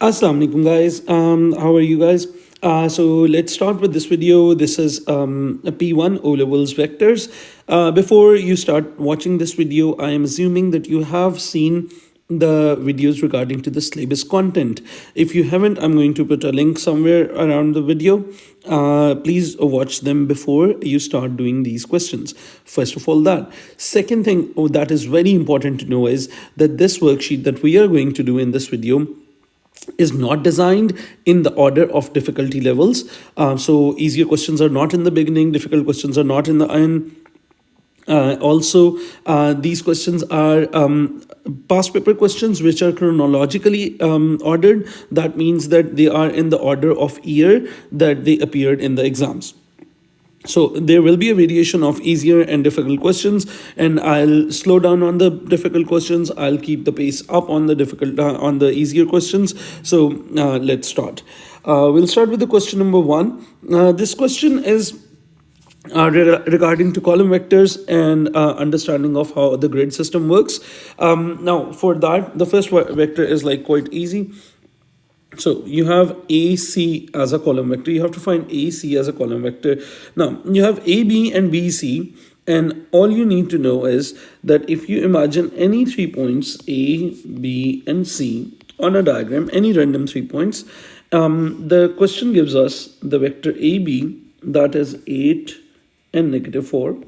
Assalamu alaikum guys. How are you guys? So let's start with this video. This is a P1 O levels vectors. Before you start watching this video, I am assuming that you have seen the videos regarding to the syllabus content. If you haven't, I'm going to put a link somewhere around the video. Please watch them before you start doing these questions. First of all, that. Second thing that is very important to know is that this worksheet that we are going to do in this video is not designed in the order of difficulty levels. So easier questions are not in the beginning, difficult questions are not in the end. These questions are past paper questions which are chronologically ordered. That means that they are in the order of year that they appeared in the exams. So there will be a variation of easier and difficult questions, and I'll slow down on the difficult questions. I'll keep the pace up on the on the easier questions. So let's start. We'll start with the question number 1. This question is regarding to column vectors and understanding of how the grid system works. Now for that, the first vector is like quite easy. So you have AC as a column vector. You have to find AC as a column vector. Now you have AB and BC, and all you need to know is that if you imagine any 3 points A, B, and C on a diagram, any random 3 points, the question gives us the vector AB, that is 8 and -4,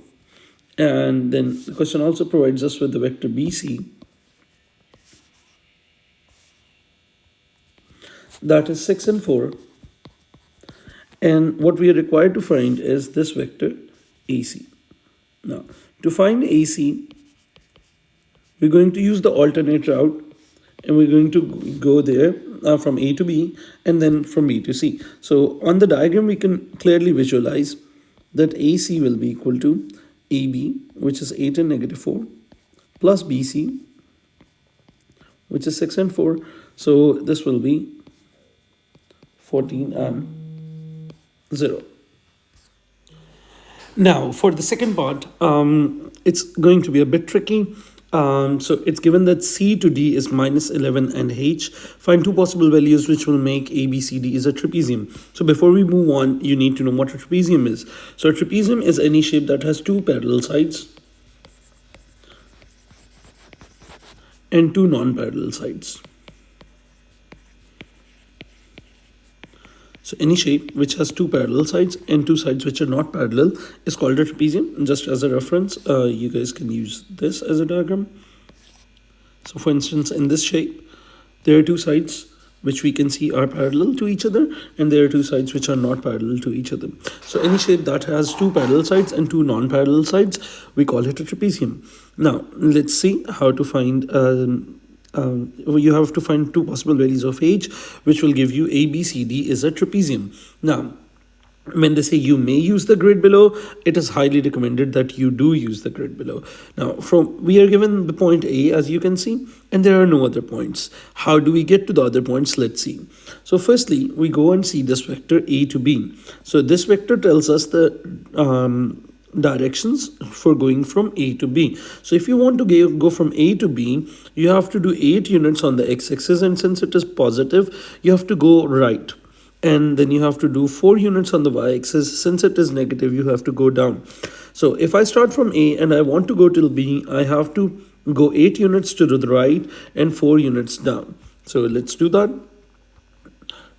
and then the question also provides us with the vector BC, that is 6 and 4, and what we are required to find is this vector AC. Now to find AC, we're going to use the alternate route, and we're going to go there from A to B and then from B to C. So on the diagram we can clearly visualize that AC will be equal to AB, which is 8 and -4, plus BC, which is 6 and 4. So this will be 14 and 0. Now for the second part, it's going to be a bit tricky. So it's given that C to D is -11 and H. Find two possible values which will make ABCD is a trapezium. So before we move on, you need to know what a trapezium is. So a trapezium is any shape that has two parallel sides and two non-parallel sides. So any shape which has two parallel sides and two sides which are not parallel is called a trapezium. Just as a reference, you guys can use this as a diagram. So for instance, in this shape, there are two sides which we can see are parallel to each other, and there are two sides which are not parallel to each other. So any shape that has two parallel sides and two non-parallel sides, we call it a trapezium. Now let's see how to find you have to find two possible values of H which will give you ABCD is a trapezium. Now when they say you may use the grid below, it is highly recommended that you do use the grid below. Now we are given the point A, as you can see, and there are no other points. How do we get to the other points? Let's see. So firstly, we go and see this vector A to B. So this vector tells us the directions for going from A to B. So if you want to go from A to B, you have to do 8 units on the x-axis, and since it is positive, you have to go right, and then you have to do 4 units on the y-axis. Since it is negative, you have to go down. So if I start from A and I want to go till B, I have to go 8 units to the right and 4 units down. So let's do that.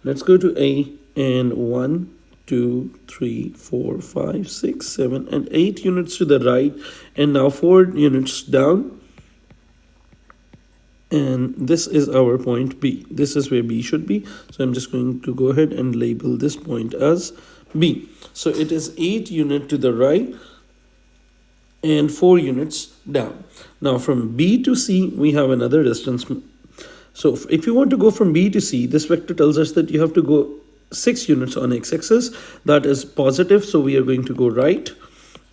Let's go to A, and 1, 2, 3, 4, 5, 6, 7, and 8 units to the right, and now 4 units down. And this is our point B. This is where B should be. So I'm just going to go ahead and label this point as B. So it is 8 units to the right and 4 units down. Now from B to C, we have another distance. So if you want to go from B to C, this vector tells us that you have to go 6 units on x-axis, that is positive, so we are going to go right,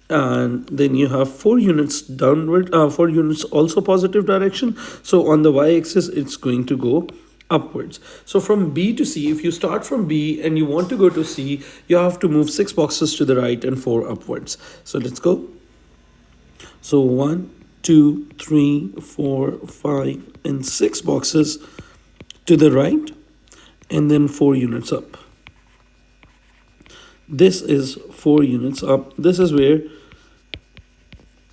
and then you have 4 units downward, 4 units also positive direction, so on the y-axis it's going to go upwards. So from B to C, if you start from B and you want to go to C, you have to move 6 boxes to the right and 4 upwards. So let's go. So 1, 2, 3, 4, 5, and 6 boxes to the right, and then 4 units up. This is 4 units up. This is where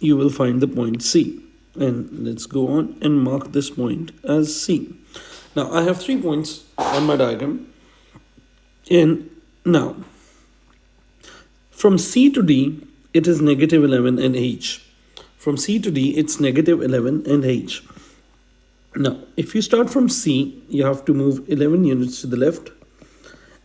you will find the point C. And let's go on and mark this point as C. Now I have 3 points on my diagram. And now from C to D, it is negative 11 and H. From C to D, it's negative 11 and H. Now, if you start from C, you have to move 11 units to the left.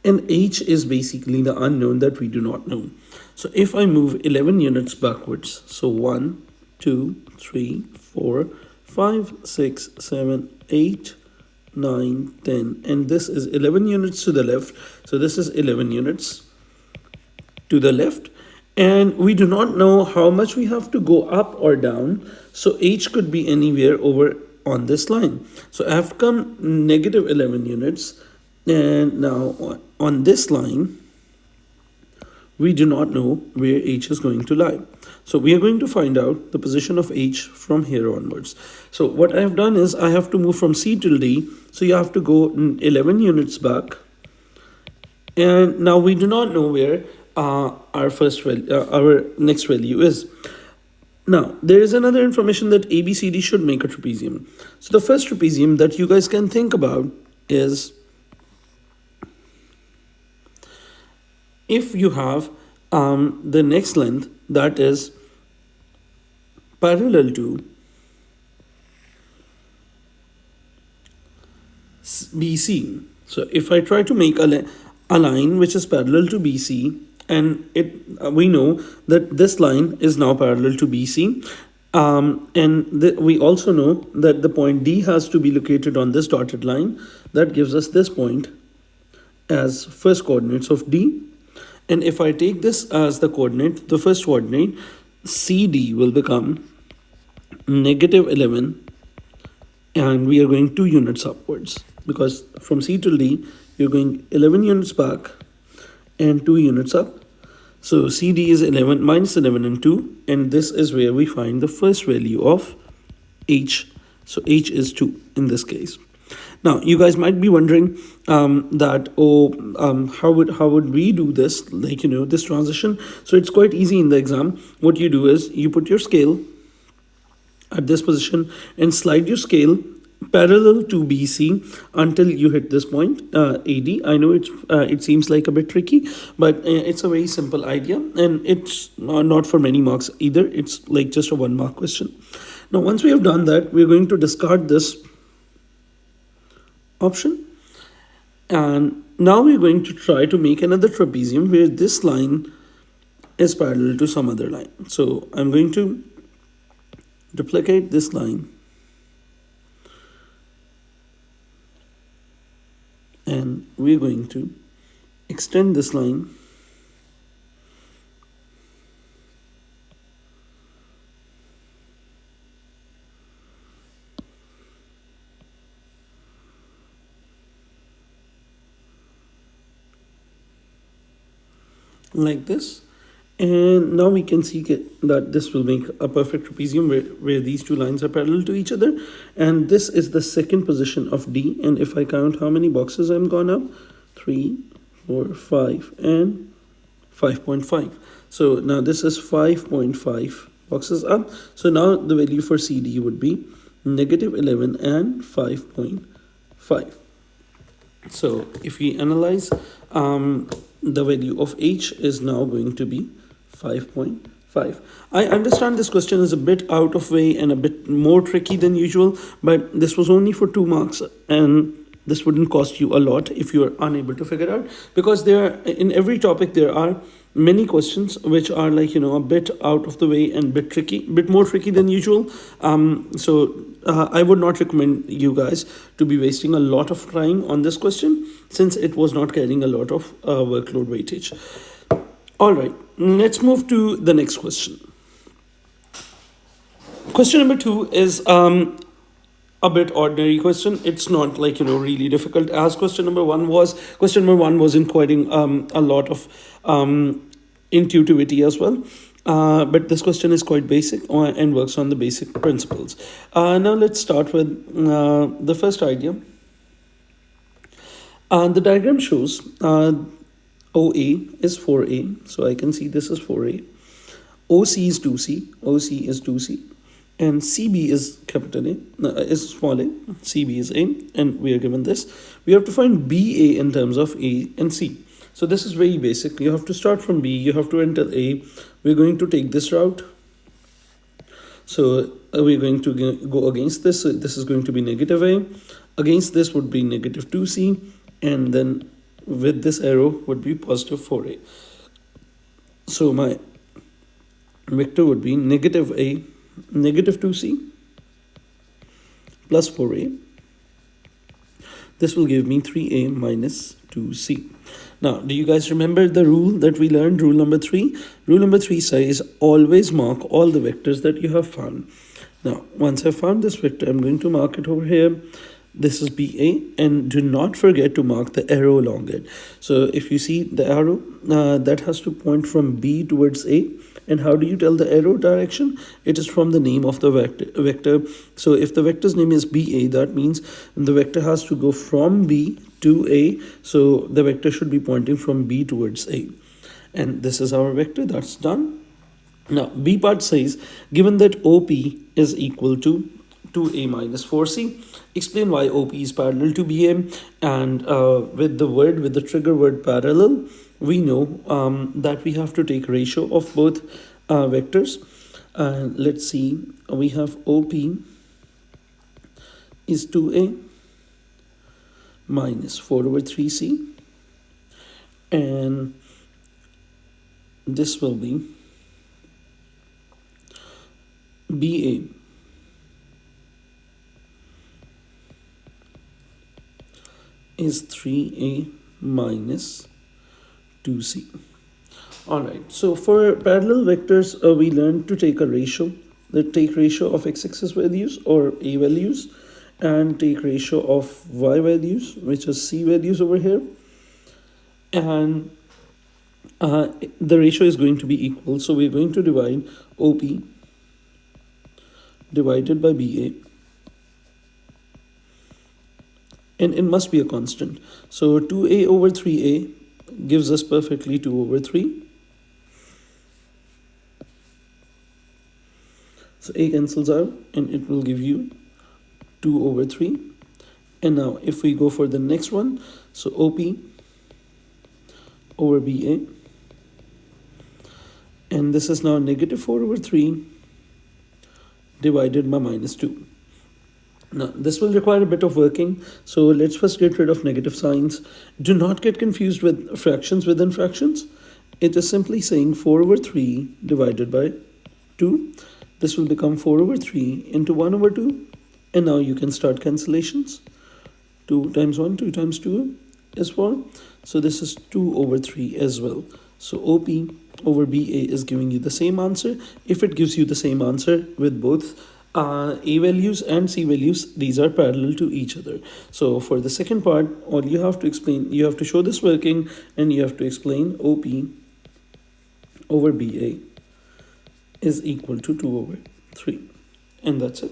And H is basically the unknown that we do not know. So if I move 11 units backwards, so 1, 2, 3, 4, 5, 6, 7, 8, 9, 10. And this is 11 units to the left. So this is 11 units to the left. And we do not know how much we have to go up or down. So H could be anywhere over on this line. So I have come negative 11 units. And now on this line, we do not know where H is going to lie. So we are going to find out the position of H from here onwards. So what I have done is I have to move from C till D. So you have to go 11 units back. And now we do not know where our next value is. Now, there is another information that ABCD should make a trapezium. So the first trapezium that you guys can think about is if you have the next length that is parallel to BC. So if I try to make a line which is parallel to BC, and we know that this line is now parallel to BC, and we also know that the point D has to be located on this dotted line. That gives us this point as first coordinates of D. And if I take this as the coordinate, the first coordinate, CD will become negative 11, and we are going 2 units upwards, because from C to D, you're going 11 units back and 2 units up. So CD is 11 minus 11 and 2, and this is where we find the first value of H. So H is 2 in this case. Now you guys might be wondering how would we do this, like, this transition? So it's quite easy in the exam. What you do is you put your scale at this position and slide your scale parallel to BC until you hit this point AD. I know it seems like a bit tricky, but it's a very simple idea, and it's not for many marks either. It's like just a 1 mark question. Now once we have done that, we're going to discard this option, and now we're going to try to make another trapezium where this line is parallel to some other line. So I'm going to duplicate this line, and we're going to extend this line like this. And now we can see that this will make a perfect trapezium where these 2 lines are parallel to each other. And this is the second position of D. And if I count how many boxes I'm gone up, 3, 4, 5, and 5.5. So now this is 5.5 boxes up. So now the value for CD would be negative 11 and 5.5. So if we analyze, the value of H is now going to be 5.5. I understand this question is a bit out of way and a bit more tricky than usual, but this was only for 2 marks, and this wouldn't cost you a lot if you are unable to figure out, because in every topic there are many questions which are like, a bit out of the way and bit more tricky than usual. So I would not recommend you guys to be wasting a lot of time on this question, since it was not carrying a lot of workload weightage. All right, let's move to the next question. Question number 2 is a bit ordinary question. It's not like, really difficult as question number 1 was. Question number 1 was inquiring a lot of intuitivity as well. But this question is quite basic and works on the basic principles. Now let's start with the first idea. The diagram shows OA is 4A, so I can see this is 4A. OC is 2C, OC is 2C, and CB is capital A, is small a, CB is A, and we are given this. We have to find BA in terms of A and C. So this is very basic. You have to start from B, you have to enter A. We're going to take this route. So we're going to go against this. So this is going to be negative A. Against this would be negative 2C, and then with this arrow would be positive 4A. So my vector would be negative A, negative 2C plus 4A. This will give me 3A minus 2C. Now, do you guys remember the rule that we learned, rule number 3? Rule number 3 says always mark all the vectors that you have found. Now, once I've found this vector, I'm going to mark it over here. This is BA, and do not forget to mark the arrow along it. So if you see the arrow, that has to point from B towards A. And how do you tell the arrow direction? It is from the name of the vector. So if the vector's name is BA, that means the vector has to go from B to A. So the vector should be pointing from B towards A. And this is our vector. That's done. Now, B part says, given that OP is equal to 2A minus 4C, explain why OP is parallel to BA. And with the trigger word parallel, we know that we have to take ratio of both vectors. Let's see, we have OP is 2A minus 4 over 3C, and this will be BA is 3A minus 2C. Alright, so for parallel vectors, we learned to take a ratio, take ratio of x-axis values or A values, and take ratio of y values, which is C values over here. And the ratio is going to be equal, so we're going to divide OP divided by BA, and it must be a constant. So 2A over 3A gives us perfectly 2 over 3. So A cancels out, and it will give you 2 over 3. And now if we go for the next one, so OP over BA, and this is now negative 4 over 3 divided by minus 2. Now, this will require a bit of working, so let's first get rid of negative signs. Do not get confused with fractions within fractions. It is simply saying 4 over 3 divided by 2. This will become 4 over 3 into 1 over 2. And now you can start cancellations. 2 times 1, 2 times 2 is 4. So this is 2 over 3 as well. So OP over BA is giving you the same answer. If it gives you the same answer with both A values and C values, these are parallel to each other. So for the second part, all you have to explain, you have to show this working, and you have to explain OP over BA is equal to 2 over 3, and that's it.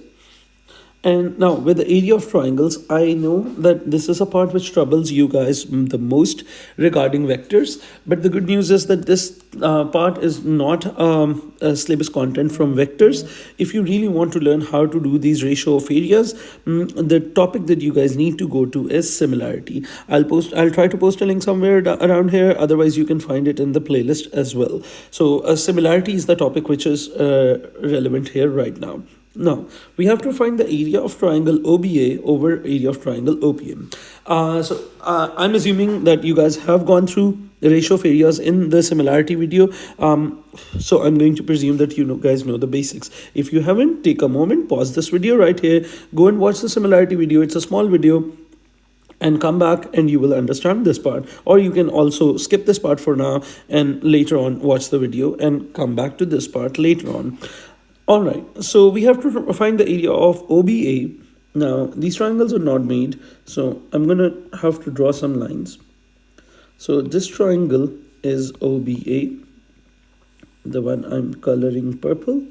And now with the area of triangles, I know that this is a part which troubles you guys the most regarding vectors, but the good news is that this part is not a syllabus content from vectors. If you really want to learn how to do these ratio of areas, the topic that you guys need to go to is similarity. I'll try to post a link somewhere around here, otherwise you can find it in the playlist as well. So similarity is the topic which is relevant here right now. Now, we have to find the area of triangle OBA over area of triangle OPM. I'm assuming that you guys have gone through the ratio of areas in the similarity video. So I'm going to presume that you guys know the basics. If you haven't, take a moment, pause this video right here, go and watch the similarity video. It's a small video, and come back and you will understand this part. Or you can also skip this part for now and later on watch the video and come back to this part later on. Alright, so we have to find the area of OBA. Now, these triangles are not made, so I'm going to have to draw some lines. So this triangle is OBA, the one I'm coloring purple.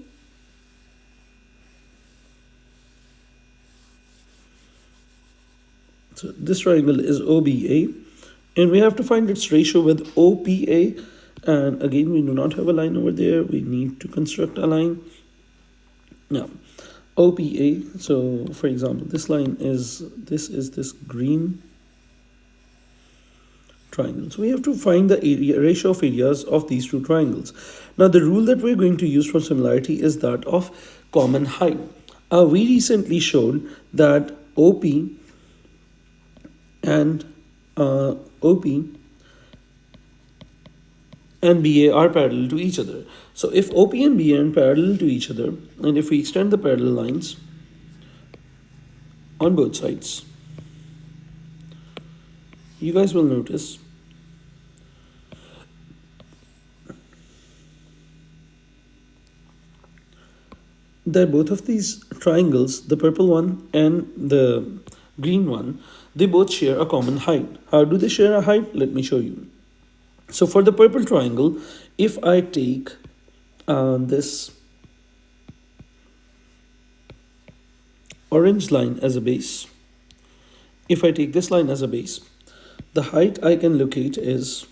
So this triangle is OBA, and we have to find its ratio with OPA. And again, we do not have a line over there. We need to construct a line. Now, OPA, so for example, this line is this green triangle. So we have to find the area ratio of areas of these two triangles. Now, the rule that we're going to use for similarity is that of common height. We recently showed that OP and BA are parallel to each other. So if OP and BA are parallel to each other, and if we extend the parallel lines on both sides, you guys will notice that both of these triangles, the purple one and the green one, they both share a common height. How do they share a height? Let me show you. So for the purple triangle, if I take this orange line as a base, if I take this line as a base, the height I can locate is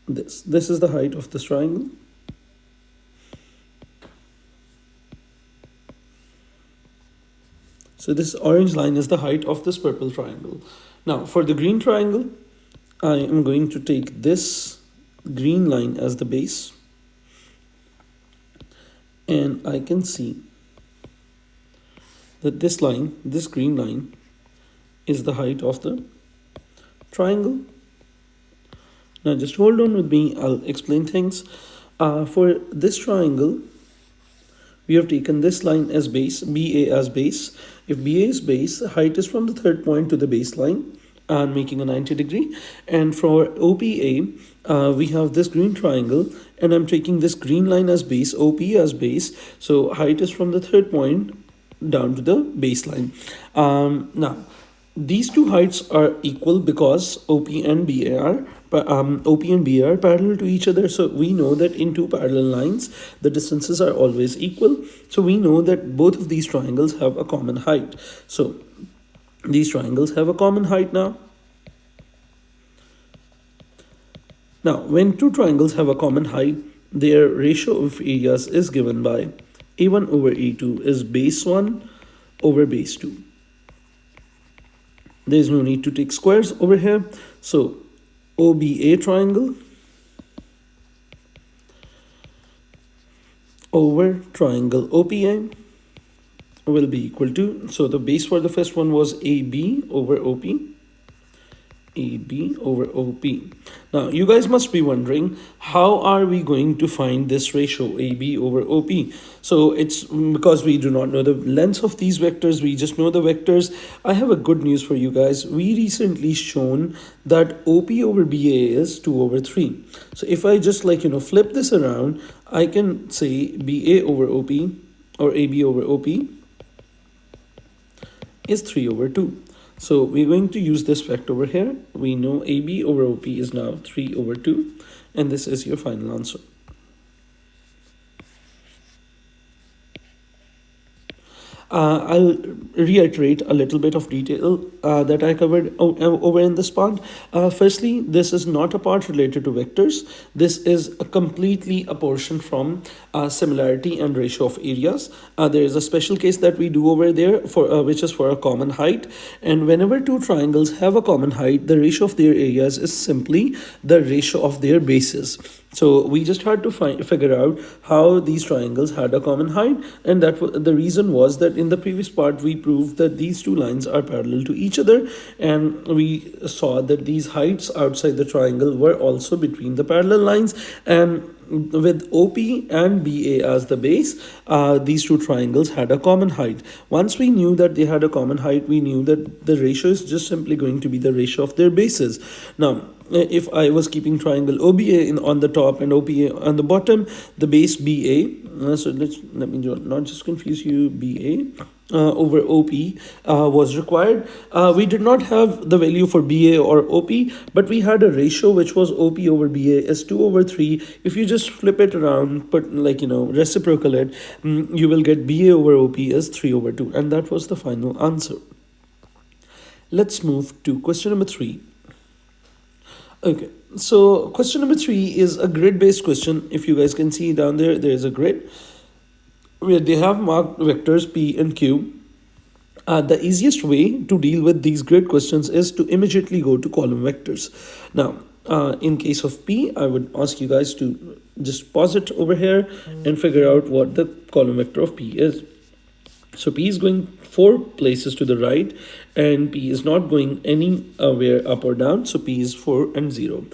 this. This is the height of this triangle. So this orange line is the height of this purple triangle. Now for the green triangle, I am going to take this green line as the base, and I can see that this line, this green line, is the height of the triangle. Now just hold on with me, I'll explain things. For this triangle, we have taken this line as base, BA as base. If BA is base, the height is from the third point to the baseline and making a 90 degree. And for OPA, we have this green triangle, and I'm taking this green line as base, OP as base. So height is from the third point down to the baseline. Now, these two heights are equal because OP and BA are parallel to each other. So we know that in two parallel lines, the distances are always equal. So we know that both of these triangles have a common height. So these triangles have a common height now. Now, when two triangles have a common height, their ratio of areas is given by A1 over A2 is base 1 over base 2. There is no need to take squares over here. So OBA triangle over triangle OPA will be equal to, so the base for the first one was AB over OP, AB over OP. Now you guys must be wondering, how are we going to find this ratio AB over OP? So it's because we do not know the lengths of these vectors, we just know the vectors. I have a good news for you guys. We recently shown that OP over BA is 2 over 3. So if I just flip this around, I can say BA over OP or AB over OP is 3 over 2. So we're going to use this fact over here. We know AB over OP is now 3 over 2, and this is your final answer. I'll reiterate a little bit of detail that I covered over in this part. Firstly, this is not a part related to vectors. This is completely a portion from similarity and ratio of areas. There is a special case that we do over there for which is for a common height. And whenever two triangles have a common height, the ratio of their areas is simply the ratio of their bases. So we just had to figure out how these triangles had a common height, and that the reason was that in the previous part we proved that these two lines are parallel to each other, and we saw that these heights outside the triangle were also between the parallel lines, and with OP and BA as the base, these two triangles had a common height. Once we knew that they had a common height, we knew that the ratio is just simply going to be the ratio of their bases. Now, if I was keeping triangle OBA on the top and OPA on the bottom, the base BA, so let me not just confuse you, BA over OP was required. We did not have the value for BA or OP, but we had a ratio which was OP over BA is 2 over 3. If you just flip it around, put reciprocal it, you will get BA over OP is 3 over 2, and that was the final answer. Let's move to question number 3. Okay, so question number 3 is a grid-based question. If you guys can see down there, there is a grid where they have marked vectors P and Q. The easiest way to deal with these grid questions is to immediately go to column vectors. Now, in case of P, I would ask you guys to just pause it over here and figure out what the column vector of P is. So P is going 4 places to the right, and P is not going anywhere up or down, so P is 4 and 0.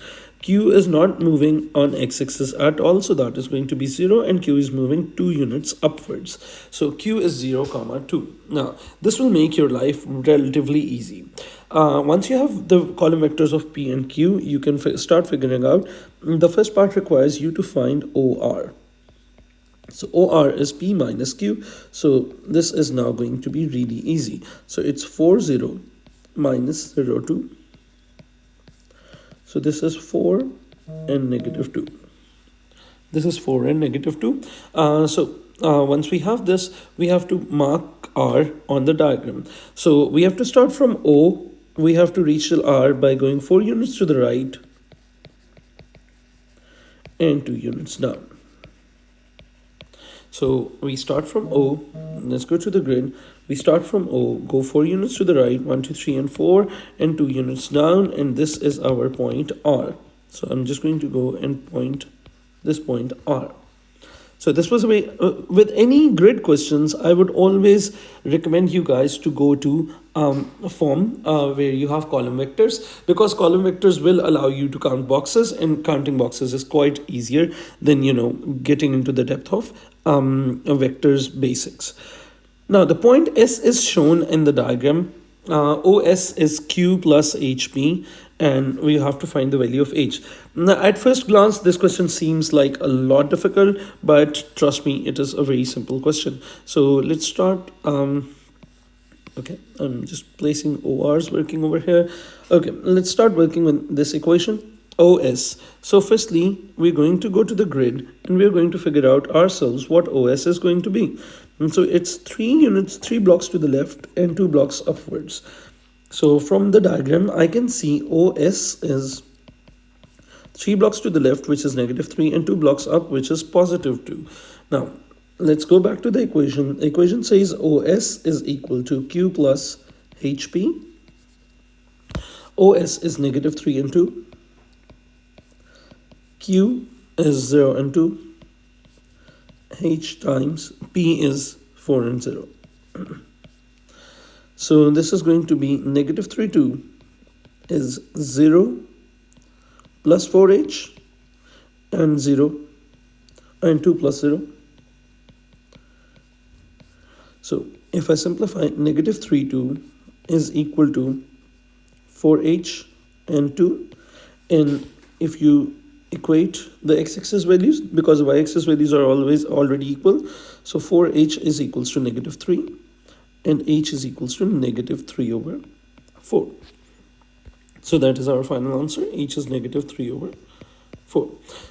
Q is not moving on x-axis at all, so that is going to be 0, and Q is moving 2 units upwards. So Q is 0, 2. Now, this will make your life relatively easy. Once you have the column vectors of P and Q, you can start figuring out. The first part requires you to find OR. So OR is P minus Q. So this is now going to be really easy. So it's 4, 0 minus 0, 2. So this is 4 and negative 2. This is 4 and negative 2. Once we have this, we have to mark R on the diagram. So we have to start from O. We have to reach till R by going 4 units to the right and 2 units down. So we start from O. Let's go to the grid. We start from O, go 4 units to the right, 1, 2, 3, and 4, and 2 units down, and this is our point R. So I'm just going to go and point this point R. So this was a way, with any grid questions, I would always recommend you guys to go to a form where you have column vectors, because column vectors will allow you to count boxes, and counting boxes is quite easier than, getting into the depth of vectors basics. Now the point S is shown in the diagram. OS is Q plus HP, and we have to find the value of H. Now, at first glance, this question seems like a lot difficult, but trust me, it is a very simple question. So let's start. Okay, I'm just placing ORs working over here. Okay, let's start working with this equation. OS. So firstly, we're going to go to the grid and we're going to figure out ourselves what OS is going to be. And so it's 3 units, 3 blocks to the left and 2 blocks upwards. So from the diagram, I can see OS is 3 blocks to the left, which is -3, and 2 blocks up, which is +2. Now, let's go back to the equation. The equation says OS is equal to Q plus HP. OS is -3 and 2. Q is 0 and 2. H times P is 4 and 0. So this is going to be -3, 2 is 0 plus 4H and 0 and 2 plus 0. So if I simplify, -3, 2 is equal to 4H and 2, and if you equate the x-axis values, because y-axis values are always already equal, so 4H is equals to -3 and H is equals to -3 over 4. So that is our final answer. H is -3 over 4.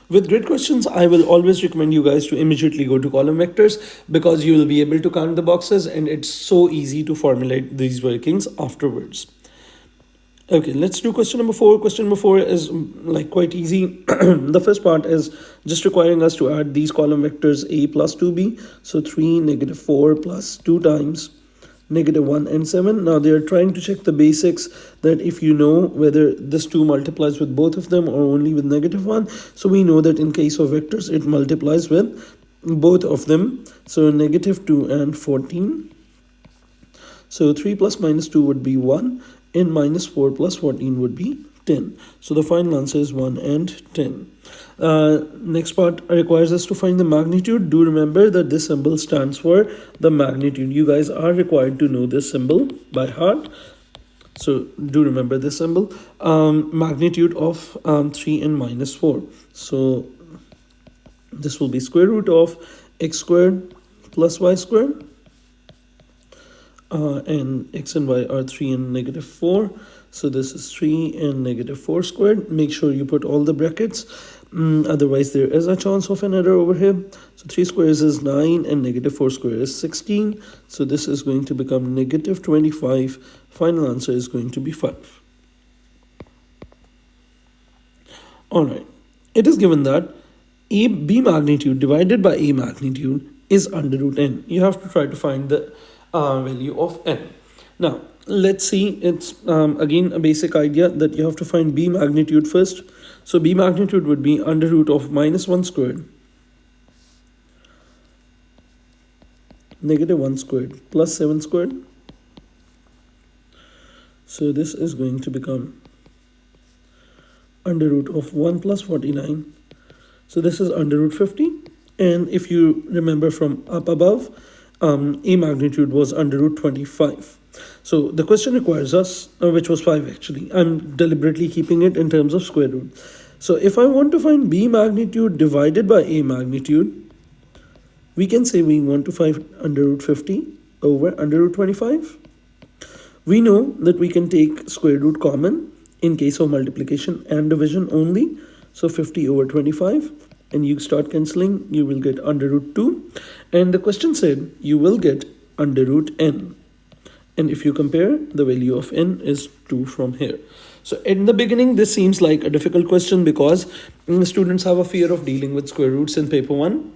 With grid questions, I will always recommend you guys to immediately go to column vectors, because you will be able to count the boxes and it's so easy to formulate these workings afterwards. Okay, let's do question number 4. Question number 4 is like quite easy. The first part is just requiring us to add these column vectors A plus 2B. So 3, -4 plus 2 times -1 and 7. Now they are trying to check the basics, that if you know whether this 2 multiplies with both of them or only with -1. So we know that in case of vectors, it multiplies with both of them. So -2 and 14. So 3 plus -2 would be 1. And -4 plus 14 would be 10. So the final answer is 1 and 10. Next part requires us to find the magnitude. Do remember that this symbol stands for the magnitude. You guys are required to know this symbol by heart. So do remember this symbol. Magnitude of 3 and -4. So this will be square root of x squared plus y squared. And x and y are 3 and -4. So this is 3 and -4 squared. Make sure you put all the brackets. Otherwise, there is a chance of an error over here. So 3 squares is 9 and -4 squared is 16. So this is going to become -25 Final answer is going to be 5. Alright, it is given that B magnitude divided by A magnitude is under root n. You have to try to find the value of n. Now, let's see, it's again a basic idea that you have to find B magnitude first. So B magnitude would be under root of -1 squared, -1 squared, plus 7 squared. So this is going to become under root of 1 plus 49. So this is under root 50. And if you remember from up above, A magnitude was under root 25. So the question requires us, which was 5 actually. I'm deliberately keeping it in terms of square root. So if I want to find B magnitude divided by A magnitude, we can say we want to find under root 50 over under root 25. We know that we can take square root common in case of multiplication and division only. So 50 over 25, and you start cancelling, you will get under root 2. And the question said you will get under root n. And if you compare, the value of n is 2 from here. So in the beginning, this seems like a difficult question because students have a fear of dealing with square roots in paper 1.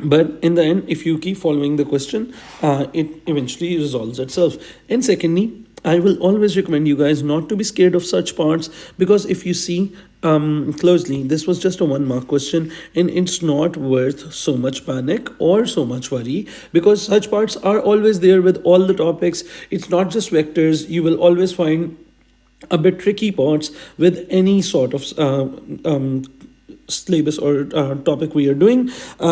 But in the end, if you keep following the question, it eventually resolves itself. And secondly, I will always recommend you guys not to be scared of such parts, because if you see closely, this was just a 1 mark question and it's not worth so much panic or so much worry, because such parts are always there with all the topics. It's not just vectors. You will always find a bit tricky parts with any sort of syllabus or topic we are doing.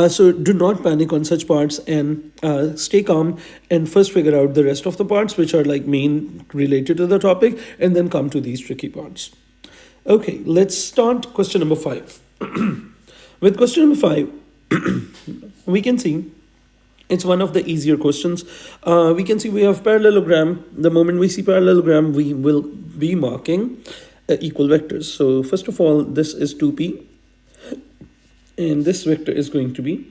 So do not panic on such parts and stay calm and first figure out the rest of the parts which are like main related to the topic, and then come to these tricky parts. Okay, let's start question number 5. With question number 5, we can see it's one of the easier questions. We can see we have parallelogram. The moment we see parallelogram, we will be marking equal vectors. So first of all, this is 2p. And this vector is going to be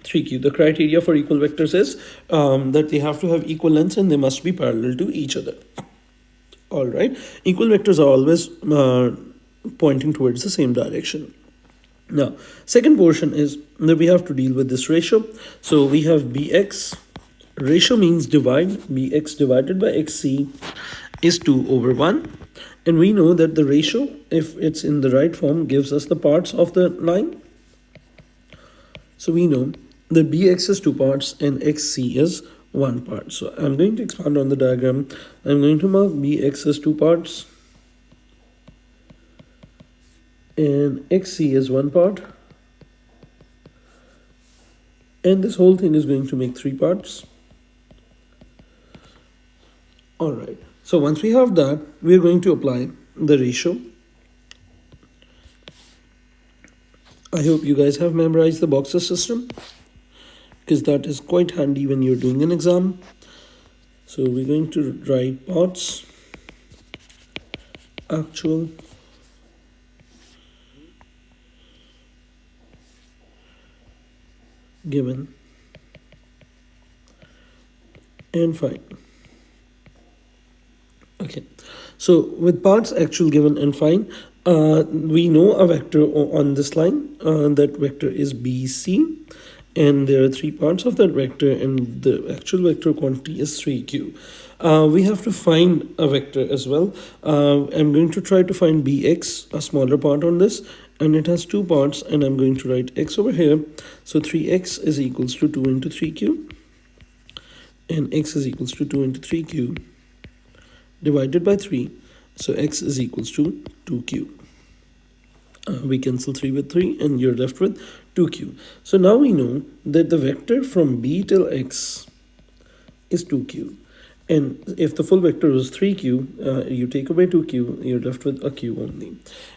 3q. The criteria for equal vectors is that they have to have equal lengths and they must be parallel to each other. All right. Equal vectors are always pointing towards the same direction. Now, second portion is that we have to deal with this ratio. So we have bx. Ratio means divide. Bx divided by xc is 2 over 1. And we know that the ratio, if it's in the right form, gives us the parts of the line. So we know that bx is 2 parts and xc is 1 part. So I'm going to expand on the diagram. I'm going to mark bx as 2 parts and xc is 1 part. And this whole thing is going to make 3 parts. All right. So once we have that, we are going to apply the ratio. I hope you guys have memorized the boxes system, because that is quite handy when you're doing an exam. So we're going to write parts, actual, given, and find. Okay, so with parts, actual, given, and find, we know a vector on this line. That vector is BC, and there are 3 parts of that vector, and the actual vector quantity is 3q. We have to find a vector as well. I'm going to try to find bx, a smaller part on this, and it has 2 parts, and I'm going to write x over here. So 3x is equals to 2 into 3q, and x is equals to 2 into 3q. Divided by 3, so x is equals to 2q. We cancel 3 with 3 and you're left with 2q. So now we know that the vector from b till x is 2q. And if the full vector was 3q, you take away 2q, you're left with a q only.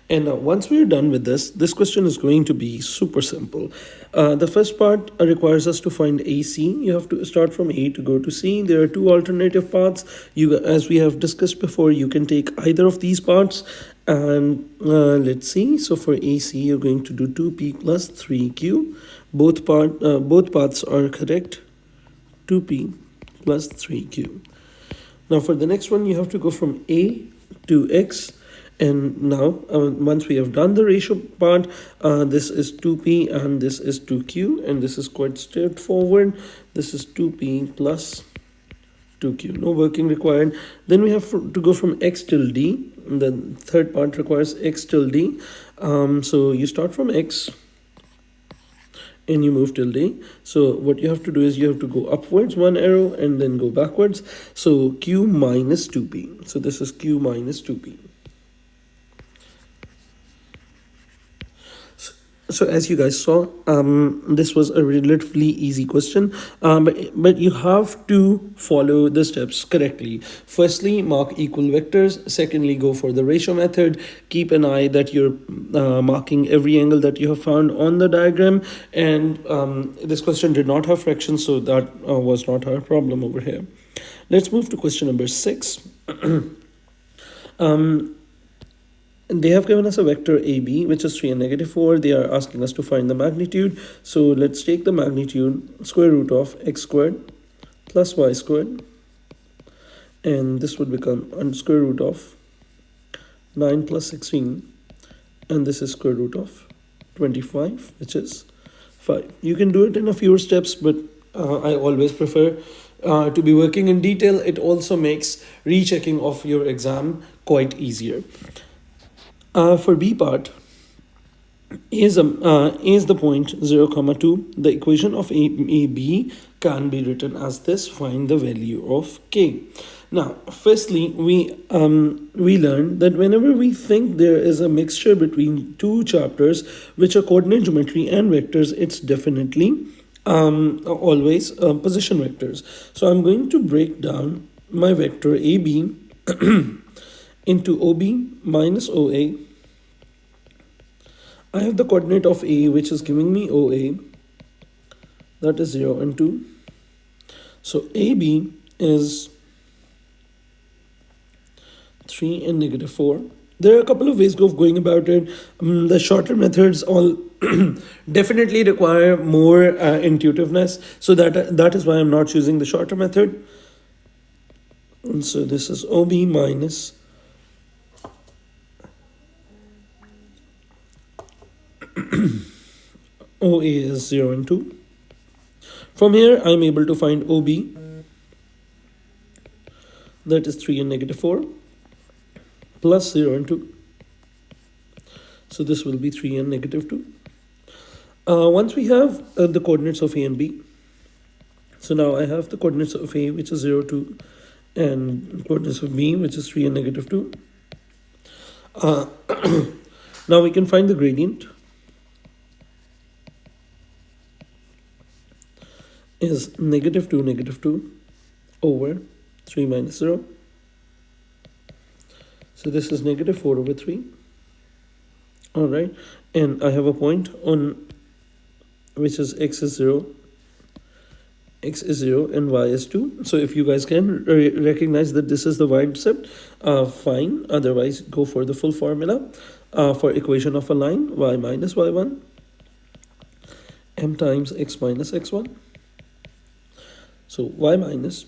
And now once we're done with this question is going to be super simple. The first part requires us to find AC. You have to start from A to go to C. There are 2 alternative paths. As we have discussed before, you can take either of these parts. And let's see. So for AC, you're going to do 2p plus 3q. Both paths are correct. 2p plus 3q. Now for the next one, you have to go from a to x. And now, once we have done the ratio part, this is 2p and this is 2q, and this is quite straightforward. This is 2p plus 2q, no working required. Then we have to go from x till d. The third part requires x till d. So you start from x and you move till d. So what you have to do is you have to go upwards one arrow and then go backwards. So q minus 2p. So this is q minus 2p. So as you guys saw, this was a relatively easy question, but you have to follow the steps correctly. Firstly, mark equal vectors. Secondly, go for the ratio method. Keep an eye that you're marking every angle that you have found on the diagram. And this question did not have fractions, so that was not our problem over here. Let's move to question number 6. They have given us a vector AB, which is 3 and negative 4. They are asking us to find the magnitude. So let's take the magnitude, square root of x squared plus y squared. And this would become under square root of 9 plus 16. And this is square root of 25, which is 5. You can do it in a few steps, but I always prefer to be working in detail. It also makes rechecking of your exam quite easier. For B part, is the point 0, 2. The equation of AB can be written as this. Find the value of k. Now, firstly, we learned that whenever we think there is a mixture between two chapters, which are coordinate geometry and vectors, it's definitely always position vectors. So I'm going to break down my vector AB into OB minus OA. I have the coordinate of A, which is giving me OA, that is 0 and 2. So AB is 3 and negative 4. There are a couple of ways of going about it. The shorter methods all definitely require more intuitiveness. So that is why I'm not choosing the shorter method. And so this is OB minus OA is 0 and 2. From here, I'm able to find OB, that is 3 and negative 4, plus 0 and 2. So this will be 3 and negative 2. Once we have the coordinates of A and B, so now I have the coordinates of A, which is 0, 2, and coordinates of B, which is 3 and negative 2. Now we can find the gradient. Is negative 2 over 3 minus 0. So this is negative 4 over 3. All right. And I have a point on which is x is 0 and y is 2. So if you guys can recognize that this is the y-intercept, fine. Otherwise, go for the full formula for equation of a line, y minus y1 m times x minus x1. So y minus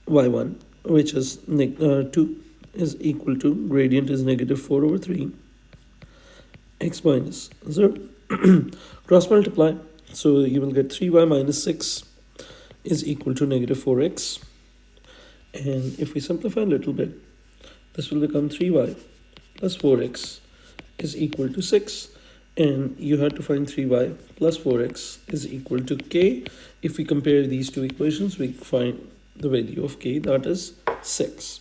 y1, which is 2, is equal to, gradient is negative 4 over 3, x minus 0. Cross multiply, so you will get 3y minus 6 is equal to negative 4x. And if we simplify a little bit, this will become 3y plus 4x is equal to 6. And you have to find 3y plus 4x is equal to k. If we compare these two equations, we find the value of k, that is 6.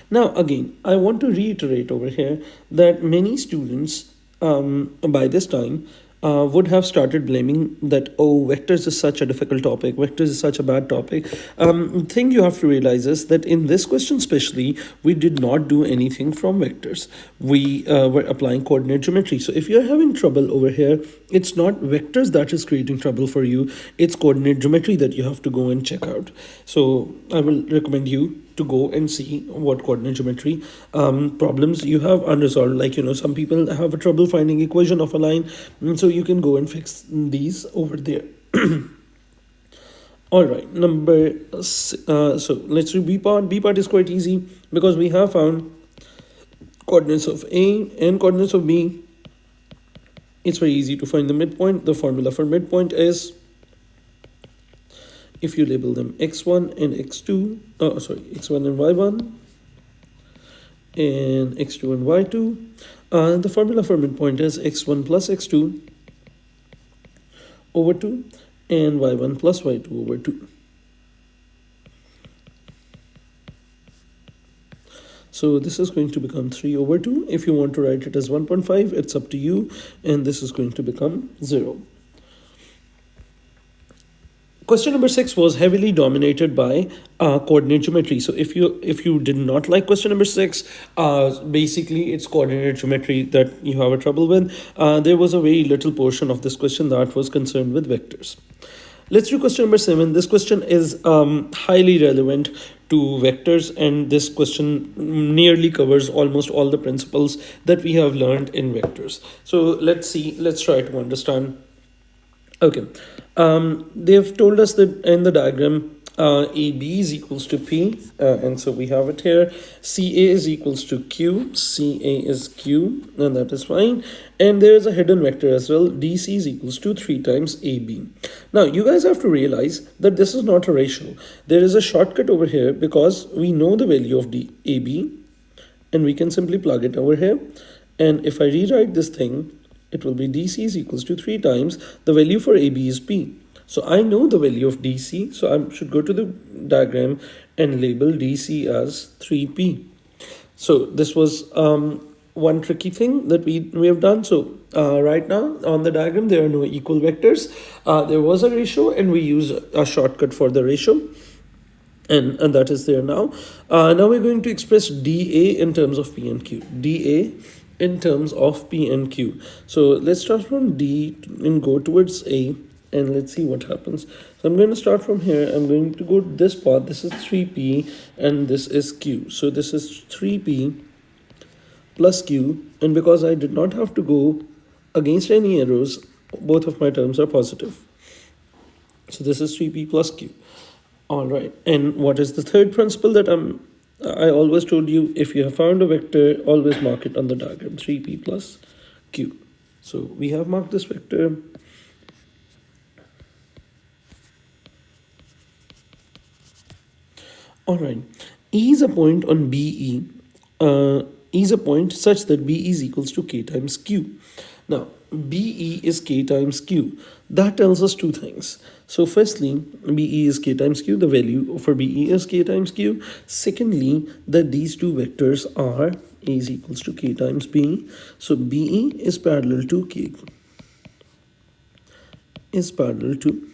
Now again, I want to reiterate over here that many students by this time would have started blaming that, oh, vectors is such a difficult topic, vectors is such a bad topic. Thing you have to realize is that in this question especially, we did not do anything from vectors. We were applying coordinate geometry. So if you're having trouble over here, it's not vectors that is creating trouble for you, it's coordinate geometry that you have to go and check out. So I will recommend you to go and see what coordinate geometry problems you have unresolved. Like, you know, some people have a trouble finding equation of a line, and so you can go and fix these over there. All right, so let's do B part. B part is quite easy because we have found coordinates of A and coordinates of B. It's very easy to find the midpoint. The formula for midpoint is, if you label them x1 and x2, x1 and y1 and x2 and y2, the formula for midpoint is x1 plus x2 over 2 and y1 plus y2 over 2. So this is going to become 3 over 2. If you want to write it as 1.5, it's up to you, and this is going to become 0. Question number 6 was heavily dominated by coordinate geometry. So if you did not like question number 6, basically it's coordinate geometry that you have a trouble with. There was a very little portion of this question that was concerned with vectors. Let's do question number 7. This question is highly relevant to vectors, and this question nearly covers almost all the principles that we have learned in vectors. So let's try to understand. Okay, they've told us that in the diagram AB is equals to P, and so we have it here. CA is equals to Q, CA is Q, and that is fine. And there is a hidden vector as well. DC is equals to 3 times AB. Now, you guys have to realize that this is not a ratio. There is a shortcut over here because we know the value of AB, and we can simply plug it over here. And if I rewrite this thing, it will be DC is equals to 3 times the value for AB is P. So I know the value of DC, so I should go to the diagram and label DC as 3P. So this was one tricky thing that we have done. So right now on the diagram, there are no equal vectors. There was a ratio, and we use a shortcut for the ratio. And that is there now. Now we're going to express DA in terms of P and Q. DA in terms of P and Q. So let's start from D and go towards A, and let's see what happens. So I'm going to start from here. I'm going to go to this path. This is 3P and this is Q. So this is 3P plus Q, and because I did not have to go against any arrows, both of my terms are positive. So this is 3P plus Q. All right, and what is the third principle that I always told you? If you have found a vector, always mark it on the diagram, 3P plus Q. So we have marked this vector. All right, E is a point on BE. E is a point such that BE is equals to K times Q. Now, BE is K times Q. That tells us two things. So firstly, BE is K times Q. The value for BE is K times Q. Secondly, that these two vectors are A is equals to K times B. So BE is parallel to K. Is parallel to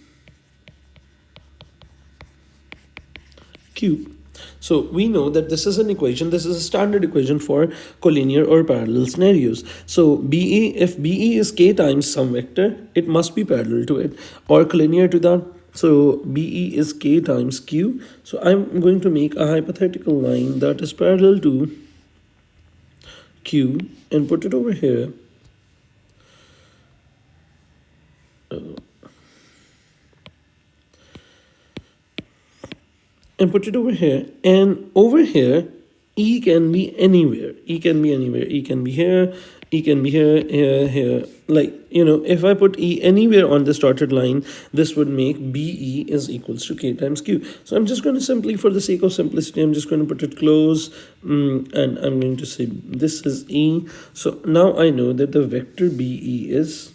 Q. So we know that this is an equation. This is a standard equation for collinear or parallel scenarios. So BE, if BE is K times some vector, it must be parallel to it or collinear to that. So BE is K times Q. So I'm going to make a hypothetical line that is parallel to Q and put it over here. And put it over here, and over here E can be anywhere. E can be anywhere. E can be here, E can be here, here. Like, you know, if I put E anywhere on this dotted line, this would make BE is equals to K times Q. So I'm just going to simply, for the sake of simplicity, I'm just going to put it close, and I'm going to say this is E. So now I know that the vector BE is,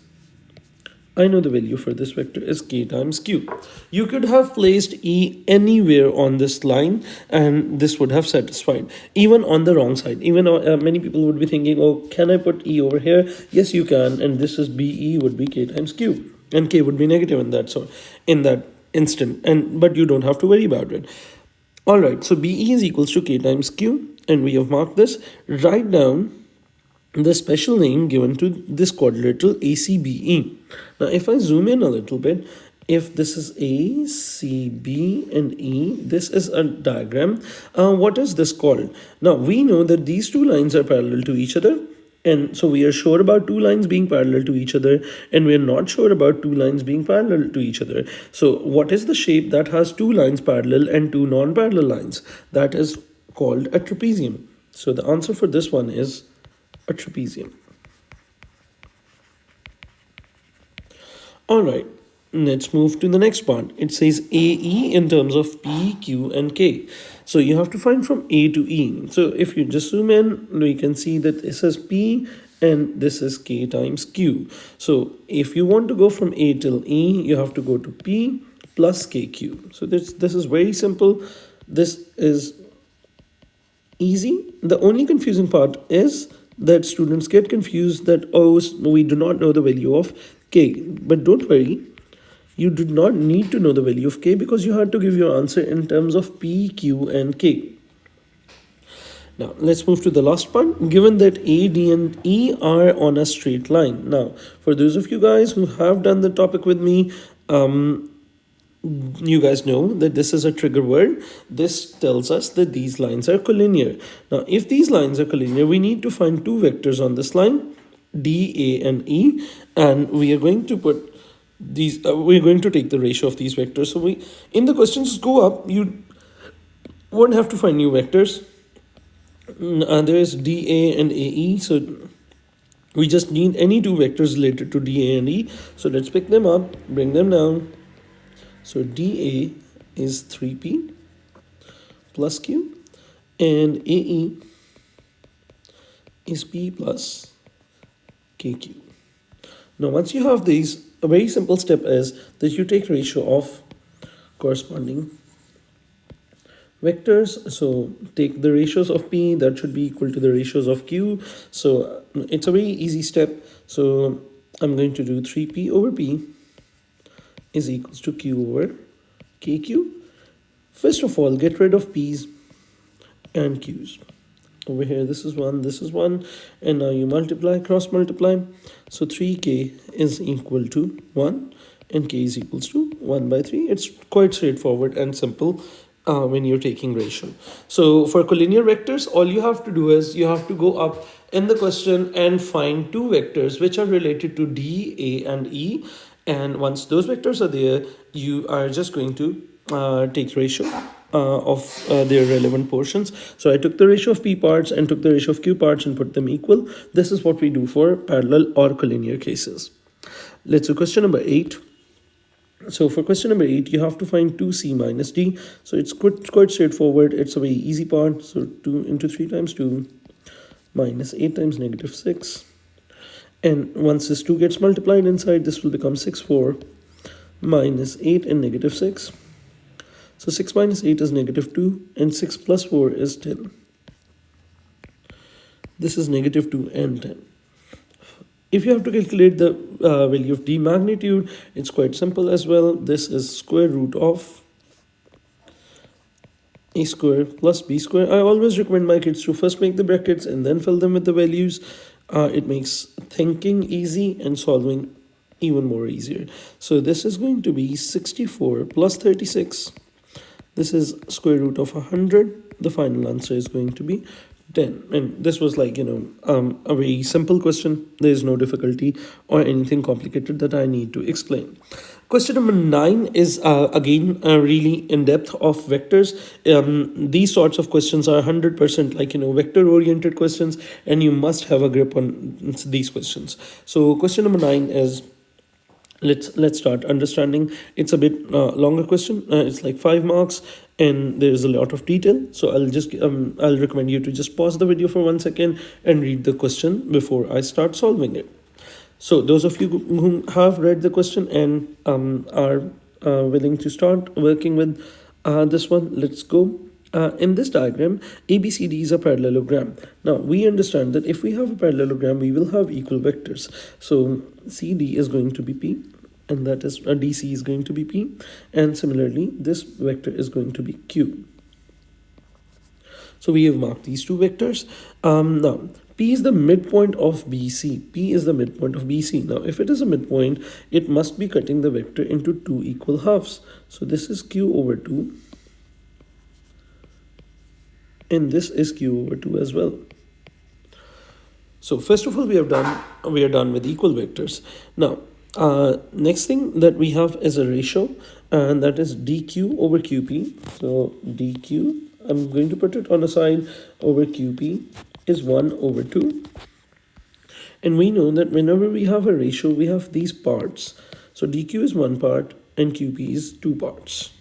I know the value for this vector is K times Q. You could have placed E anywhere on this line and this would have satisfied, even on the wrong side. Even many people would be thinking, oh, can I put E over here? Yes, you can. And this is BE would be K times Q, and K would be negative in that, so in that instant. But you don't have to worry about it. All right, so BE is equals to K times Q, and we have marked this. Write down the special name given to this quadrilateral ACBE. Now, if I zoom in a little bit, if this is A, C, B, and E, this is a diagram. What is this called? Now, we know that these two lines are parallel to each other, And so we are sure about two lines being parallel to each other, and we are not sure about two lines being parallel to each other. So what is the shape that has two lines parallel and two non-parallel lines? That is called a trapezium. So the answer for this one is a trapezium. All right, let's move to the next part. It says AE in terms of P, Q, and K. So you have to find from A to E. So if you just zoom in, we can see that this is P and this is K times Q. So if you want to go from A till E, you have to go to P plus KQ. So this is very simple. This is easy. The only confusing part is that students get confused that, oh, we do not know the value of K. But don't worry, you do not need to know the value of K because you have to give your answer in terms of P, Q, and K. Now, let's move to the last part. Given that A, D, and E are on a straight line. Now, for those of you guys who have done the topic with me, you guys know that this is a trigger word. This tells us that these lines are collinear. Now, if these lines are collinear, we need to find two vectors on this line, D, A, and E, and we are going to put these, we're going to take the ratio of these vectors. So in the questions go up, you won't have to find new vectors. There is DA and AE, so we just need any two vectors related to DA and E. So let's pick them up, bring them down. So DA is 3P plus Q, and AE is P plus KQ. Now once you have these, a very simple step is that you take ratio of corresponding vectors. So take the ratios of P, that should be equal to the ratios of Q. So it's a very easy step. So I'm going to do 3P over P is equals to Q over KQ. First of all, get rid of P's and Q's. Over here, this is 1, and now you multiply, cross multiply. So 3K is equal to 1 and K is equals to 1 by 3. It's quite straightforward and simple when you're taking ratio. So for collinear vectors, all you have to do is you have to go up in the question and find two vectors which are related to D, A, and E. And once those vectors are there, you are just going to take ratio of their relevant portions. So I took the ratio of P parts and took the ratio of Q parts and put them equal. This is what we do for parallel or collinear cases. Let's do question number 8. So for question number 8, you have to find 2C minus D. So it's quite straightforward. It's a very easy part. So 2 into 3 times 2 minus 8 times negative 6. And once this 2 gets multiplied inside, this will become 6, 4 minus 8 and negative 6. So 6 minus 8 is negative 2 and 6 plus 4 is 10. This is negative 2 and 10. If you have to calculate the value of D magnitude, it's quite simple as well. This is square root of A square plus B square. I always recommend my kids to first make the brackets and then fill them with the values. It makes thinking easy and solving even more easier. So this is going to be 64 plus 36. This is square root of 100. The final answer is going to be 10. And this was like, a very simple question. There is no difficulty or anything complicated that I need to explain. Question number 9 is again really in depth of vectors. These sorts of questions are 100% like vector oriented questions, and you must have a grip on these questions. So question number 9 is, let's start understanding. It's a bit longer question. It's like 5 marks and there's a lot of detail. So I'll recommend you to just pause the video for 1 second and read the question before I start solving it. So those of you who have read the question and are willing to start working with this one, let's go. In this diagram, ABCD is a parallelogram. Now, we understand that if we have a parallelogram, we will have equal vectors. So CD is going to be P, and that is DC is going to be P. And similarly, this vector is going to be Q. So we have marked these two vectors. Now, P is the midpoint of BC. P is the midpoint of BC. Now, if it is a midpoint, it must be cutting the vector into 2 equal halves. So this is Q over 2. And this is Q over 2 as well. So first of all, we are done with equal vectors. Now, next thing that we have is a ratio, and that is dq over qp. So dq, I'm going to put it on a side, over qp is 1 over 2. And we know that whenever we have a ratio, we have these parts. So dq is one part and qp is two parts.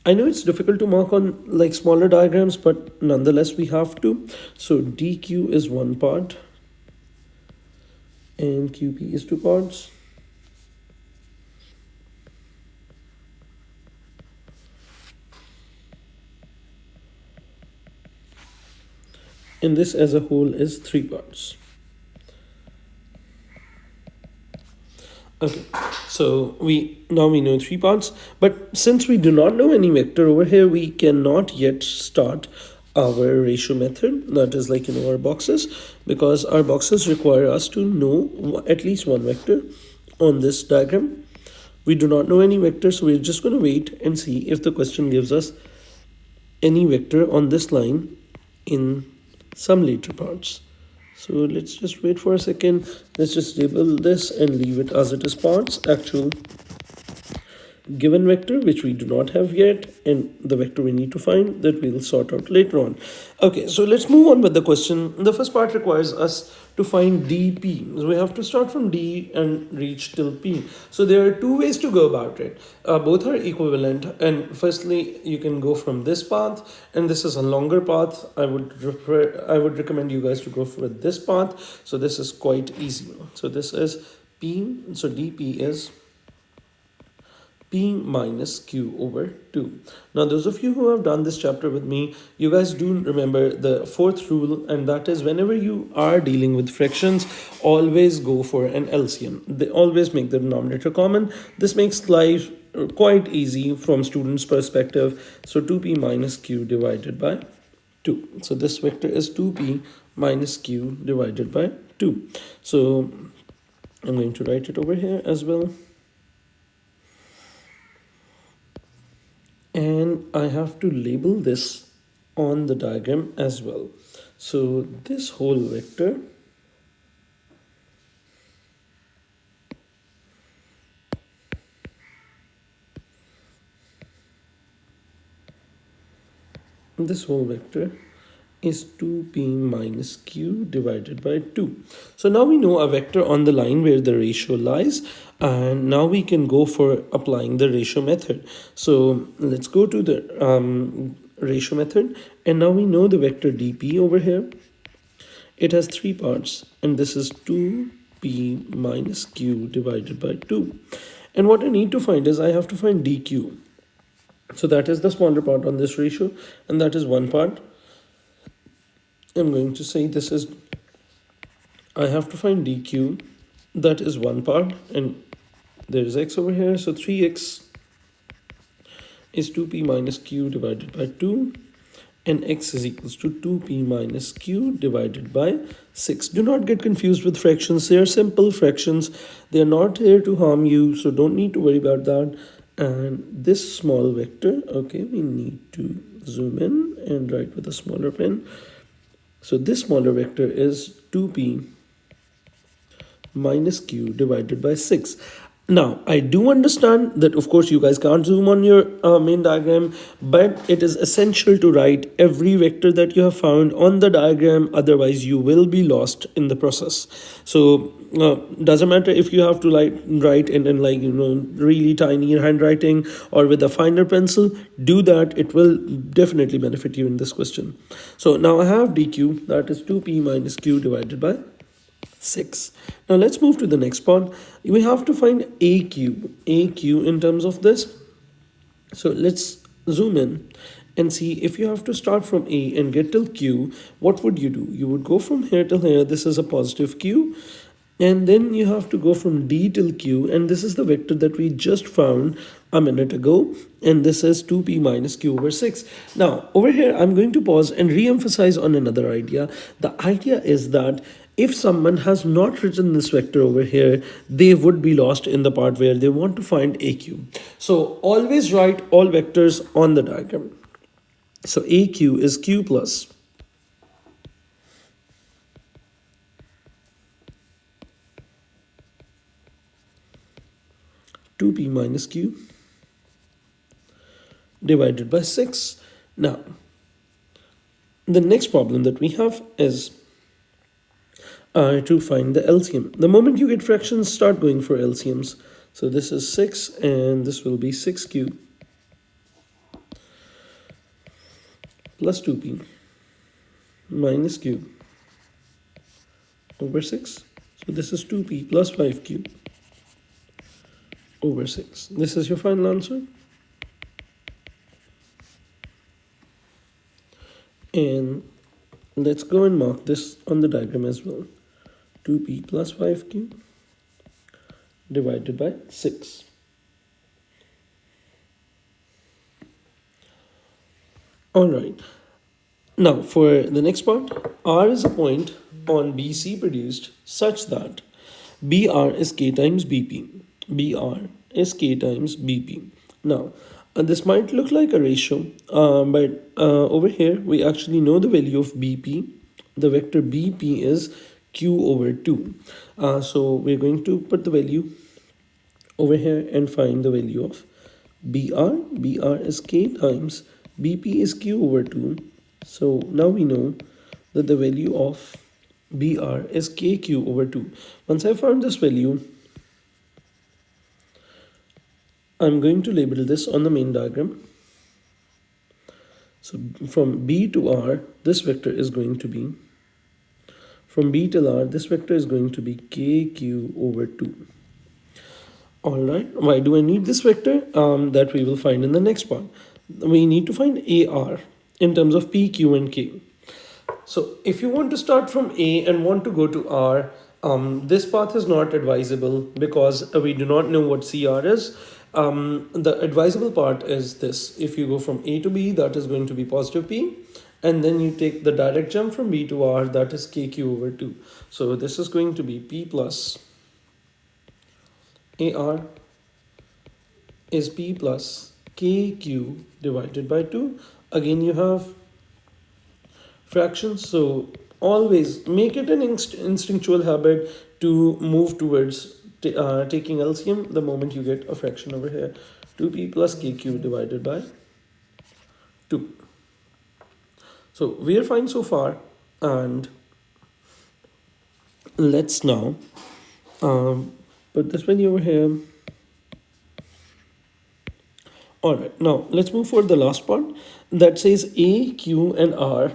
I know it's difficult to mark on like smaller diagrams, but nonetheless we have to. So dq is one part and qp is two parts. And this as a whole is three parts. Okay, so we know three parts, but since we do not know any vector over here, we cannot yet start our ratio method, that is like our boxes, because our boxes require us to know at least one vector on this diagram. We do not know any vector, so we're just going to wait and see if the question gives us any vector on this line in some later parts. So let's just wait for a second. Let's just label this and leave it as it is parts, actual given vector, which we do not have yet, and the vector we need to find that we'll sort out later on. Okay, so let's move on with the question. The first part requires us to find dp. So we have to start from d and reach till p. So there are two ways to go about it. Both are equivalent, and firstly you can go from this path, and this is a longer path. I would recommend you guys to go for this path. So this is quite easy. So this is p, so dp is p minus q over 2. Now those of you who have done this chapter with me, you guys do remember the fourth rule, and that is whenever you are dealing with fractions, always go for an LCM. They always make the denominator common. This makes life quite easy from students' perspective. So 2p minus q divided by 2. So this vector is 2p minus q divided by 2. So I'm going to write it over here as well. And I have to label this on the diagram as well. So this whole vector is 2p minus q divided by 2. So now we know a vector on the line where the ratio lies, and now we can go for applying the ratio method. So let's go to the ratio method, and now we know the vector dp over here. It has three parts, and this is 2p minus q divided by 2. And what I need to find is I have to find dq. So that is the smaller part on this ratio, and that is one part. I'm going to say this is, I have to find dq, that is one part, and there's x over here, so 3x is 2p minus q divided by 2, and x is equals to 2p minus q divided by 6. Do not get confused with fractions. They are simple fractions. They are not here to harm you, so don't need to worry about that. And this small vector, okay, we need to zoom in and write with a smaller pen. So this smaller vector is 2p minus q divided by 6. Now, I do understand that, of course, you guys can't zoom on your main diagram, but it is essential to write every vector that you have found on the diagram, otherwise you will be lost in the process. So, doesn't matter if you have to write in really tiny handwriting or with a finer pencil, do that. It will definitely benefit you in this question. So now I have dq, that is 2p minus q divided by 6. Now let's move to the next part. We have to find AQ in terms of this. So let's zoom in and see if you have to start from A and get till Q, what would you do? You would go from here till here. This is a positive Q. And then you have to go from D till Q, and this is the vector that we just found a minute ago, and this is 2p minus q over 6. Now over here I'm going to pause and re-emphasize on another idea. The idea is that if someone has not written this vector over here, they would be lost in the part where they want to find AQ. So always write all vectors on the diagram. So AQ is Q plus 2p minus q divided by 6. Now, the next problem that we have is to find the LCM. The moment you get fractions, start going for LCMs. So this is 6 and this will be 6q plus 2p minus q over 6. So this is 2p plus 5q over 6. This is your final answer. And let's go and mark this on the diagram as well. 2p plus 5q divided by 6. Alright, now for the next part, R is a point on BC produced such that BR is K times BP. BR is K times BP. Now, this might look like a ratio, but over here we actually know the value of BP. The vector BP is Q over 2. So we're going to put the value over here and find the value of BR. BR is K times BP is Q over 2. So now we know that the value of BR is KQ over 2. Once I found this value, I'm going to label this on the main diagram. So from B to R, this vector is going to be, from B till R, this vector is going to be KQ over 2. Alright, why do I need this vector? That we will find in the next part. We need to find AR in terms of P, Q and K. So if you want to start from A and want to go to R, this path is not advisable because we do not know what CR is. The advisable part is this. If you go from A to B, that is going to be positive P. And then you take the direct jump from B to R, that is KQ over 2. So this is going to be P plus AR is P plus KQ divided by 2. Again, you have fractions, so always make it an instinctual habit to move towards taking LCM the moment you get a fraction over here. 2p plus kq divided by 2. So we are fine so far, and let's now put this value over here. Alright, now let's move for the last part that says A, Q and R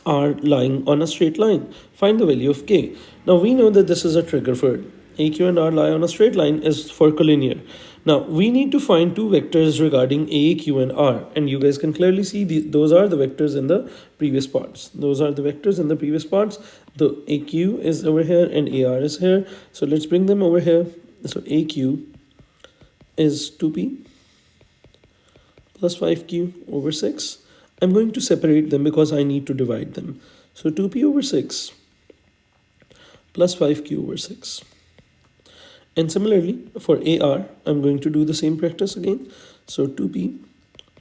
are lying on a straight line. Find the value of K. Now we know that this is a trigger for it. A, Q and R lie on a straight line is for collinear. Now we need to find two vectors regarding A, Q and R, and you guys can clearly see those are the vectors in the previous parts. Those are the vectors in the previous parts. The AQ is over here and AR is here. So let's bring them over here. So AQ is 2p plus 5q over 6. I'm going to separate them because I need to divide them. So 2p over 6 plus 5q over 6. And similarly for AR, I'm going to do the same practice again. So 2p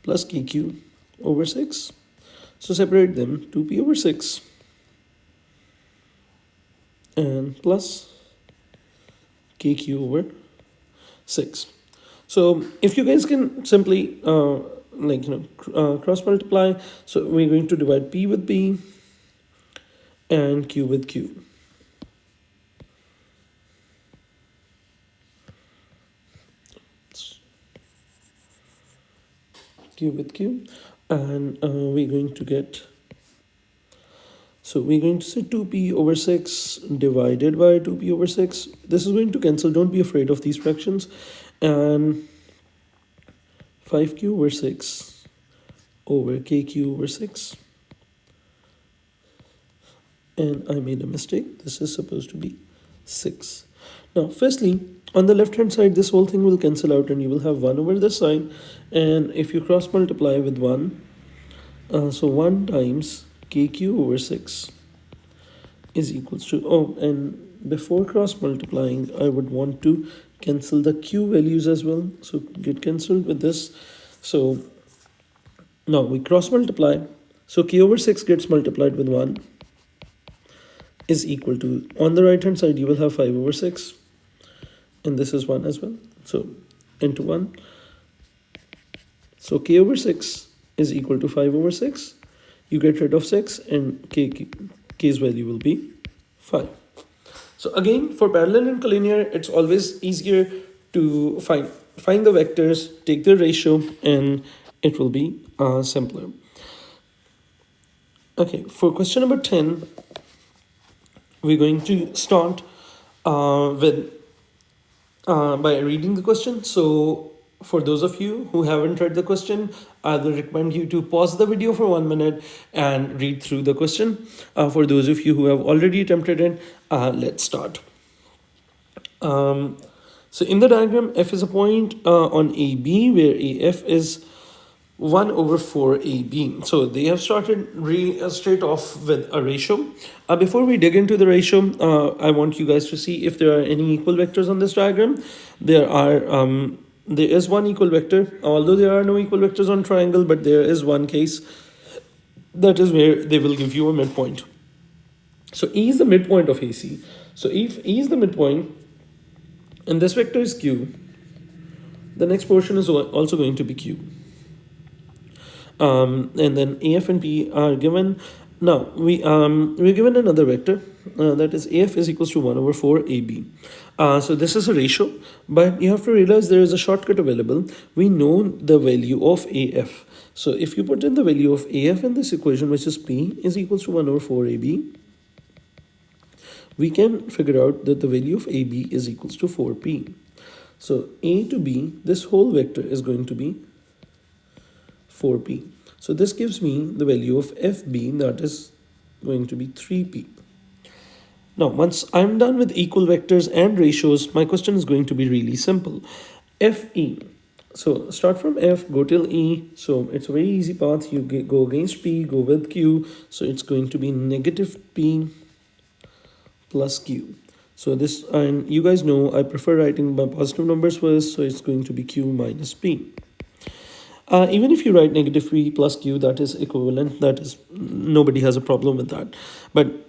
plus kq over 6. So separate them, 2p over 6 and plus kq over 6. So if you guys can simply cross multiply, so we're going to divide p with p and q with q. Q with q, and we're going to get, so we're going to say 2p over 6 divided by 2p over 6. This is going to cancel, don't be afraid of these fractions. And 5q over 6 over kq over 6. And I made a mistake. This is supposed to be 6. Now, firstly, on the left hand side, this whole thing will cancel out and you will have 1 over this side. And if you cross multiply with 1, so 1 times kq over 6 is equals to, oh, and before cross multiplying, I would want to cancel the q values as well. So get cancelled with this. So now we cross multiply. So k over 6 gets multiplied with 1 is equal to, on the right hand side, you will have 5 over 6. And this is 1 as well. So into 1. So k over 6 is equal to 5 over 6. You get rid of 6 and k's value will be 5. So again, for parallel and collinear, it's always easier to find the vectors, take the ratio, and it will be simpler. Okay, for question number 10, we're going to start with by reading the question. So for those of you who haven't read the question, I will recommend you to pause the video for 1 minute and read through the question. For those of you who have already attempted it, let's start. So in the diagram, F is a point on AB where AF is 1 over 4AB. So they have started straight off with a ratio. Before we dig into the ratio, I want you guys to see if there are any equal vectors on this diagram. There is one equal vector, although there are no equal vectors on triangle, but there is one case that is where they will give you a midpoint. So E is the midpoint of AC. So if E is the midpoint and this vector is Q, the next portion is also going to be Q. And then AF and P are given. Now we're given another vector that is AF is equals to 1 over 4 AB. So this is a ratio, but you have to realize there is a shortcut available. We know the value of AF. So if you put in the value of AF in this equation, which is P is equals to 1 over 4 AB, we can figure out that the value of AB is equals to 4P. So A to B, this whole vector is going to be 4P. So this gives me the value of FB, that is going to be 3P. Now, once I'm done with equal vectors and ratios, my question is going to be really simple. FE. So start from F, go till E. So it's a very easy path. You go against P, go with Q. So it's going to be negative P plus Q. So this, and you guys know I prefer writing by positive numbers first. So it's going to be Q minus P. Even if you write negative P plus Q, that is equivalent. That is, nobody has a problem with that. But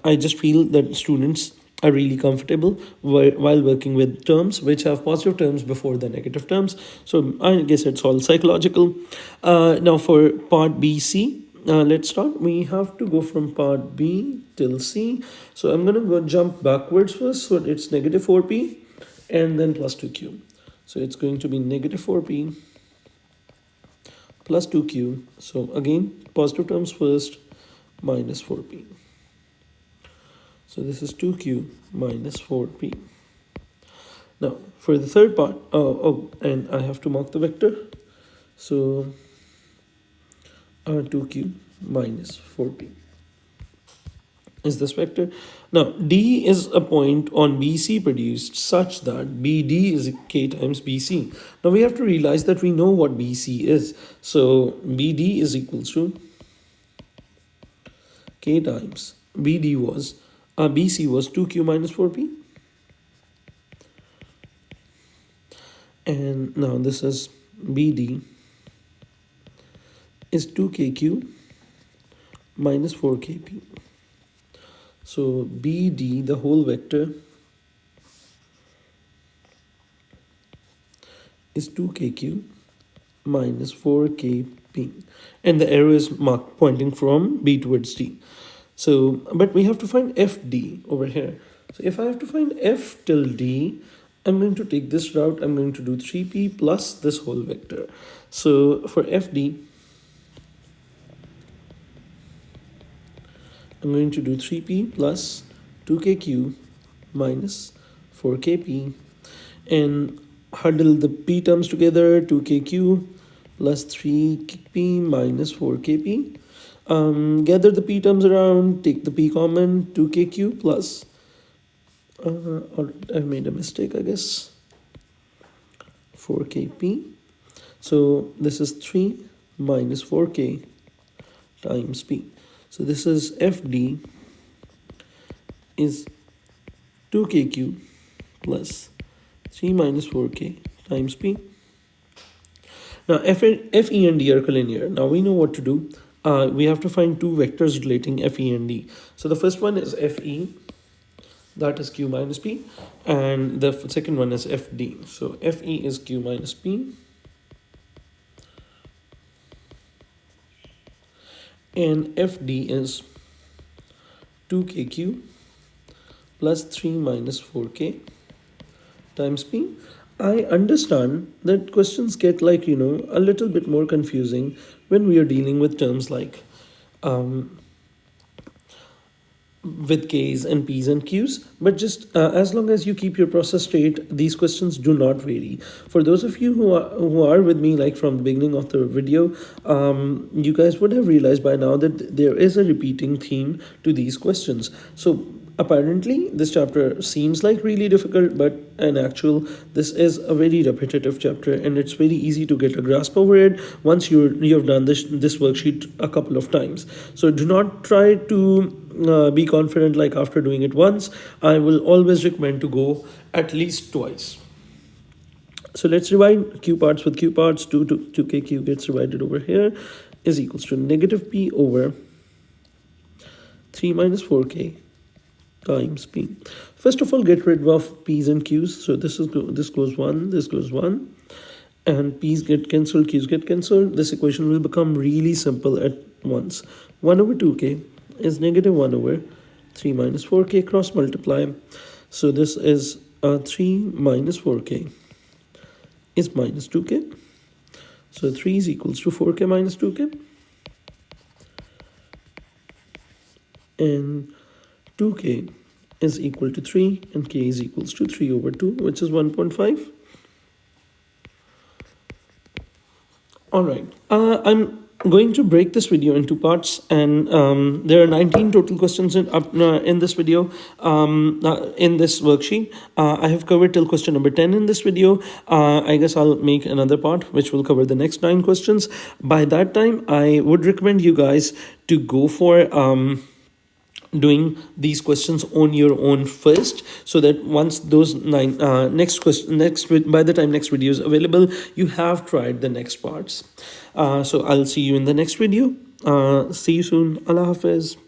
I just feel that students are really comfortable while working with terms which have positive terms before the negative terms. So I guess it's all psychological. Now for part BC, let's start. We have to go from part B till C. So I'm going to go jump backwards first. So it's negative 4P and then plus 2Q. So it's going to be negative 4P plus 2Q. So again, positive terms first, minus 4P. So this is 2Q minus 4P. Now, for the third part, and I have to mark the vector. So 2Q minus 4P is this vector. Now, D is a point on BC produced such that BD is K times BC. Now, we have to realize that we know what BC is. So, BD is equals to K times BC was 2Q minus 4P. And now this is BD is 2KQ minus 4KP. So BD, the whole vector, is 2KQ minus 4KP. And the arrow is marked pointing from B towards D. So, but we have to find FD over here. So if I have to find F till D, I'm going to take this route. I'm going to do 3P plus this whole vector. So for FD, I'm going to do 3P plus 2KQ minus 4KP and huddle the P terms together, 2KQ plus 3P minus 4KP. Gather the P terms around, take the P common, 2KQ plus, I've made a mistake, I guess, 4KP. So this is 3 minus 4K times P. So this is FD is 2KQ plus 3 minus 4K times P. Now FE and D are collinear. Now we know what to do. We have to find two vectors relating FE and D. So the first one is FE that is q minus p, and the second one is fd. So fe is q minus p, and fd is 2kq plus 3 minus 4k times p. I understand that questions get, like, a little bit more confusing when we are dealing with terms like with K's and P's and Q's, but just as long as you keep your process straight, these questions do not vary. For those of you who are with me, like from the beginning of the video, you guys would have realized by now that there is a repeating theme to these questions. So apparently this chapter seems like really difficult, but in actual, this is a very repetitive chapter, and it's very easy to get a grasp over it once you've done this worksheet a couple of times. So do not try to be confident like after doing it once. I will always recommend to go at least twice. So let's divide q parts with q parts. 2kq gets divided over here is equals to negative p over 3 minus 4k times p. First of all, get rid of p's and q's. So this goes 1, this goes 1, and p's get cancelled, q's get cancelled. This equation will become really simple at once. 1 over 2k is negative 1 over 3 minus 4k, cross multiply. So this is 3 minus 4k is minus 2k. So 3 is equals to 4k minus 2k. And 2k is equal to 3, and k is equals to 3 over 2, which is 1.5. All right, I'm going to break this video into parts, and there are 19 total questions in this video, in this worksheet. I have covered till question number 10 in this video. I guess I'll make another part which will cover the next 9 questions. By that time, I would recommend you guys to go for doing these questions on your own first, so that once those 9 by the time next video is available, you have tried the next parts. So I'll see you in the next video. See you soon. Allah Hafiz.